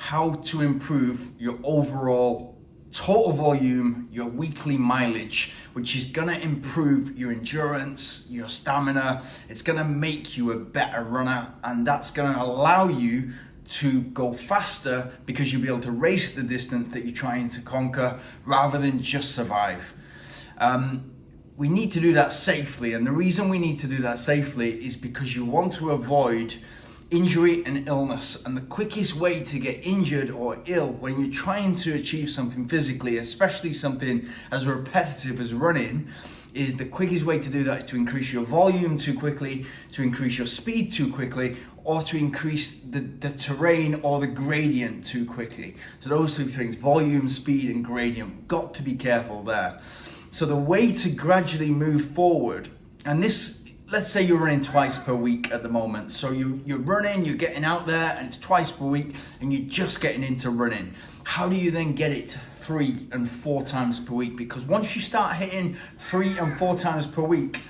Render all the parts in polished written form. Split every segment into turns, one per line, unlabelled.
how to improve your overall total volume, your weekly mileage, which is gonna improve your endurance, your stamina. It's gonna make you a better runner, and that's gonna allow you to go faster because you'll be able to race the distance that you're trying to conquer rather than just survive. We need to do that safely, and the reason we need to do that safely is because you want to avoid injury and illness. And the quickest way to get injured or ill when you're trying to achieve something physically, especially something as repetitive as running, is the quickest way to do that is to increase your volume too quickly, to increase your speed too quickly, or to increase the terrain or the gradient too quickly. So those three things, volume, speed, and gradient, got to be careful there. So the way to gradually move forward, and this, let's say you're running twice per week at the moment. So you're running, you're getting out there, and it's twice per week, and you're just getting into running. How do you then get it to 3 and 4 times per week? Because once you start hitting 3 and 4 times per week,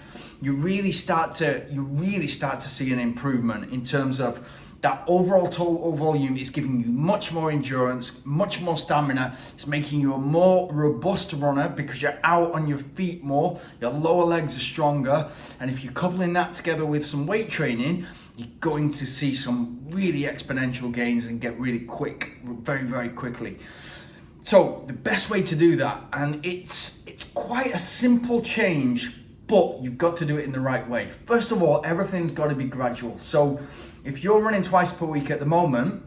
you really start to see an improvement in terms of that overall total volume is giving you much more endurance, much more stamina. It's making you a more robust runner because you're out on your feet more, your lower legs are stronger. And if you're coupling that together with some weight training, you're going to see some really exponential gains and get really quick, very, very quickly. So the best way to do that, and it's quite a simple change, but you've got to do it in the right way. First of all, everything's got to be gradual. So if you're running twice per week at the moment,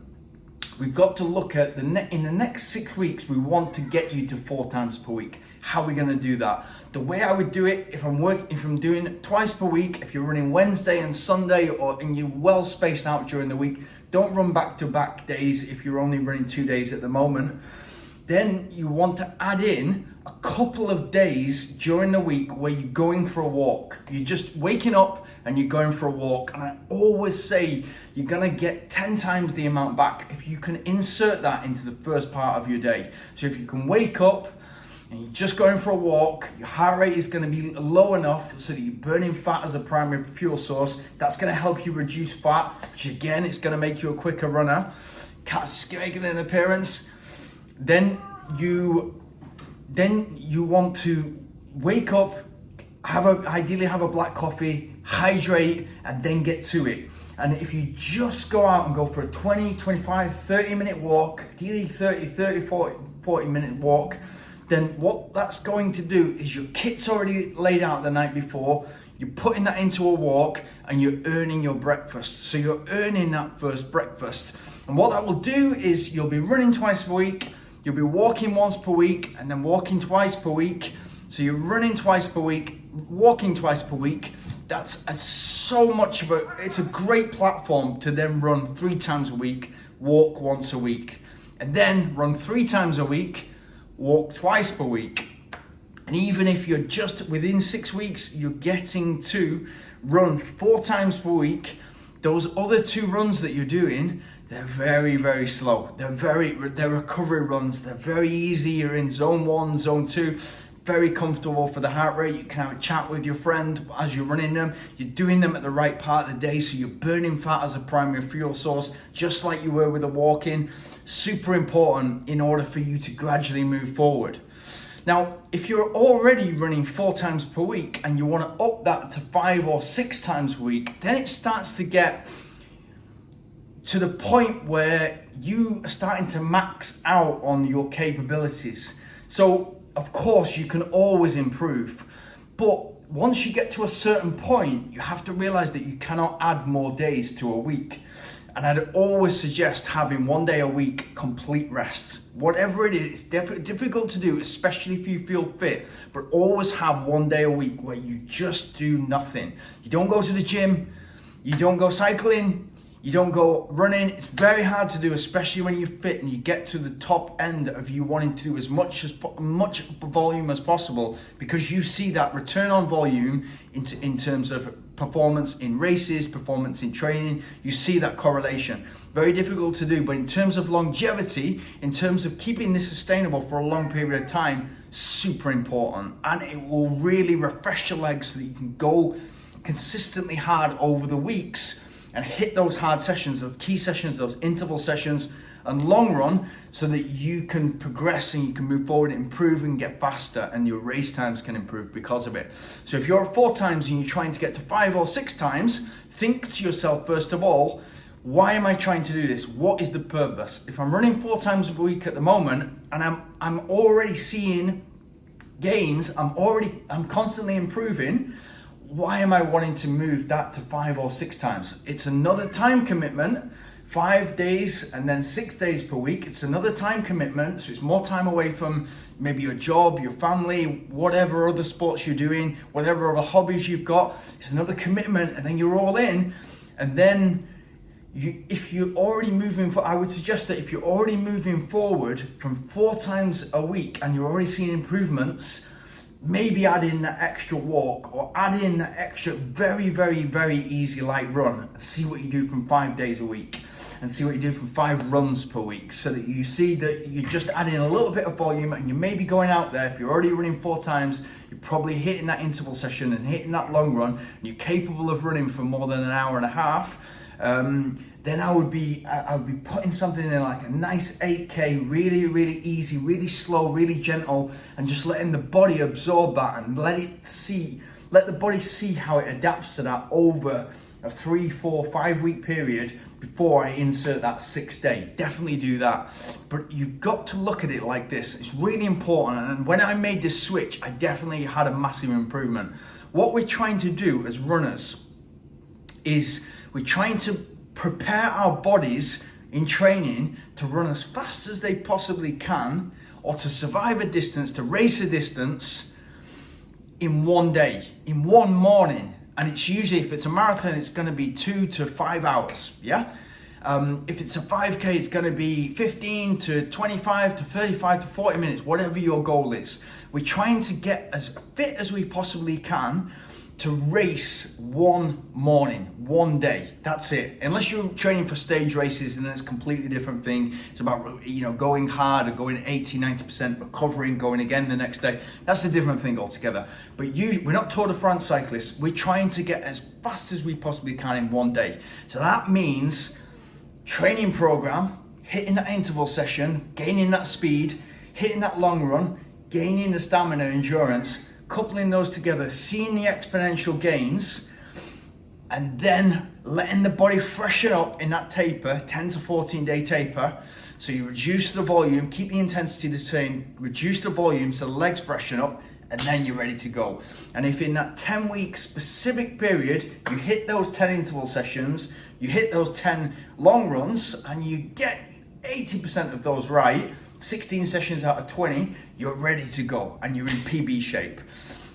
we've got to look at in the next 6 weeks, we want to get you to 4 times per week. How are we going to do that? The way I would do it, if I'm doing it twice per week, if you're running Wednesday and Sunday, and you're well spaced out during the week, don't run back-to-back days if you're only running 2 days at the moment. Then you want to add in a couple of days during the week where you're going for a walk. You're just waking up and you're going for a walk. And I always say you're gonna get 10 times the amount back if you can insert that into the first part of your day. So if you can wake up and you're just going for a walk, your heart rate is gonna be low enough so that you're burning fat as a primary fuel source. That's gonna help you reduce fat, which again, it's gonna make you a quicker runner. Cat's making an appearance. Then you want to wake up, ideally have a black coffee, hydrate, and then get to it. And if you just go out and go for a 20, 25, 30 minute walk, ideally 40 minute walk, then what that's going to do is your kit's already laid out the night before, you're putting that into a walk, and you're earning your breakfast. So you're earning that first breakfast. And what that will do is you'll be running twice per week, you'll be walking once per week, and then walking twice per week. So you're running twice per week, walking twice per week. That's it's a great platform to then run 3 times a week, walk once a week, and then run 3 times a week, walk twice per week. And even if you're just within 6 weeks, you're getting to run 4 times per week. Those other 2 runs that you're doing, they're very, very slow. They're recovery runs. They're very easy. You're in zone 1, zone 2, very comfortable for the heart rate. You can have a chat with your friend as you're running them. You're doing them at the right part of the day, so you're burning fat as a primary fuel source, just like you were with the walking. Super important in order for you to gradually move forward. Now, if you're already running 4 times per week and you want to up that to 5 or 6 times per week, then it starts to get to the point where you are starting to max out on your capabilities. So, of course, you can always improve, but once you get to a certain point, you have to realize that you cannot add more days to a week. And I'd always suggest having 1 day a week complete rest. Whatever it is, it's difficult to do, especially if you feel fit, but always have 1 day a week where you just do nothing. You don't go to the gym, you don't go cycling, you don't go running. It's very hard to do, especially when you're fit and you get to the top end of you wanting to do as much volume as possible, because you see that return on volume in terms of performance in races, performance in training. You see that correlation. Very difficult to do, but in terms of longevity, in terms of keeping this sustainable for a long period of time, super important. And it will really refresh your legs so that you can go consistently hard over the weeks and hit those hard sessions, those key sessions, those interval sessions, and long run, so that you can progress and you can move forward, improve and get faster, and your race times can improve because of it. So if you're at 4 times and you're trying to get to 5 or 6 times, think to yourself, first of all, why am I trying to do this? What is the purpose? If I'm running 4 times a week at the moment and I'm already seeing gains, I'm constantly improving, why am I wanting to move that to 5 or 6 times? It's another time commitment, 5 days and then 6 days per week. It's another time commitment, so it's more time away from maybe your job, your family, whatever other sports you're doing, whatever other hobbies you've got. It's another commitment, and then you're all in. And then if you're already moving I would suggest that if you're already moving forward from 4 times a week and you're already seeing improvements, maybe add in that extra walk, or add in that extra very, very, very easy light run, and see what you do from 5 days a week, and see what you do from 5 runs per week, so that you see that you're just adding a little bit of volume, and you may be going out there. If you're already running 4 times, you're probably hitting that interval session and hitting that long run, and you're capable of running for more than an hour and a half. Then I would be putting something in like a nice 8K, really, really easy, really slow, really gentle, and just letting the body absorb that and let the body see how it adapts to that over a 3, 4, 5 week period before I insert that 6th day. Definitely do that. But you've got to look at it like this. It's really important. And when I made this switch, I definitely had a massive improvement. What we're trying to do as runners is we're trying to prepare our bodies in training to run as fast as they possibly can, or to survive a distance, to race a distance in one day, in one morning. And it's usually, if it's a marathon, it's going to be 2 to 5 hours, yeah? If it's a 5K, it's going to be 15 to 25 to 35 to 40 minutes, whatever your goal is. We're trying to get as fit as we possibly can to race one morning, one day. That's it. Unless you're training for stage races, and then it's a completely different thing. It's about, going hard or going 80, 90%, recovering, going again the next day. That's a different thing altogether. But we're not Tour de France cyclists. We're trying to get as fast as we possibly can in one day. So that means training program, hitting that interval session, gaining that speed, hitting that long run, gaining the stamina and endurance, coupling those together, seeing the exponential gains, and then letting the body freshen up in that taper, 10 to 14 day taper. So you reduce the volume, keep the intensity the same, reduce the volume so the legs freshen up, and then you're ready to go. And if in that 10-week specific period, you hit those 10 interval sessions, you hit those 10 long runs, and you get 80% of those right, 16 sessions out of 20, you're ready to go and you're in PB shape.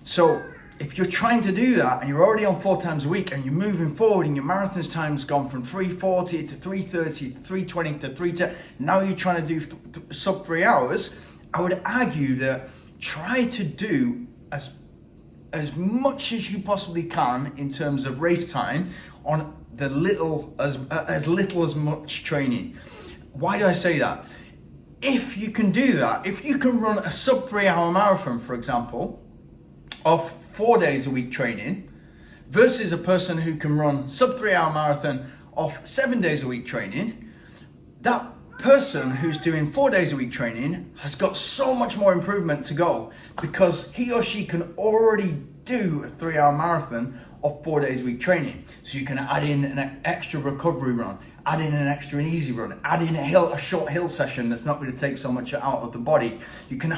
So if you're trying to do that and you're already on 4 times a week and you're moving forward and your marathon's time's gone from 3:40 to 3:30 to 3:20 to 3:10, now you're trying to do sub 3 hours, I would argue that try to do as much as you possibly can in terms of race time on as little as much training. Why do I say that? If you can do that, if you can run a sub 3 hour marathon, for example, of 4 days a week training, versus a person who can run sub 3 hour marathon of 7 days a week training, that person who's doing 4 days a week training has got so much more improvement to go, because he or she can already do a 3 hour marathon of 4 days a week training. So you can add in an extra recovery run, add in an extra and easy run, add in a short hill session that's not going to take so much out of the body. You can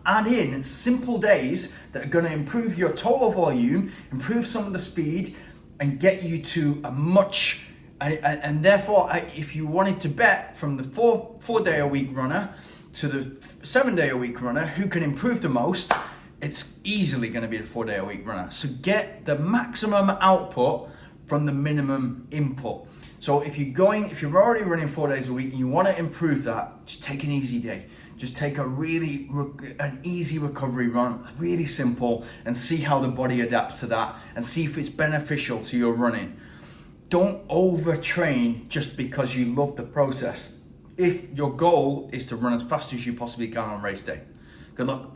add in simple days that are going to improve your total volume, improve some of the speed, and get you to a much, and therefore, if you wanted to bet from the four day a week runner to the 7 day a week runner, who can improve the most, it's easily going to be the 4 day a week runner. So get the maximum output from the minimum input. So if you're already running 4 days a week and you want to improve that, just take an easy day. Just take an easy recovery run, really simple, and see how the body adapts to that, and see if it's beneficial to your running. Don't overtrain just because you love the process, if your goal is to run as fast as you possibly can on race day. Good luck.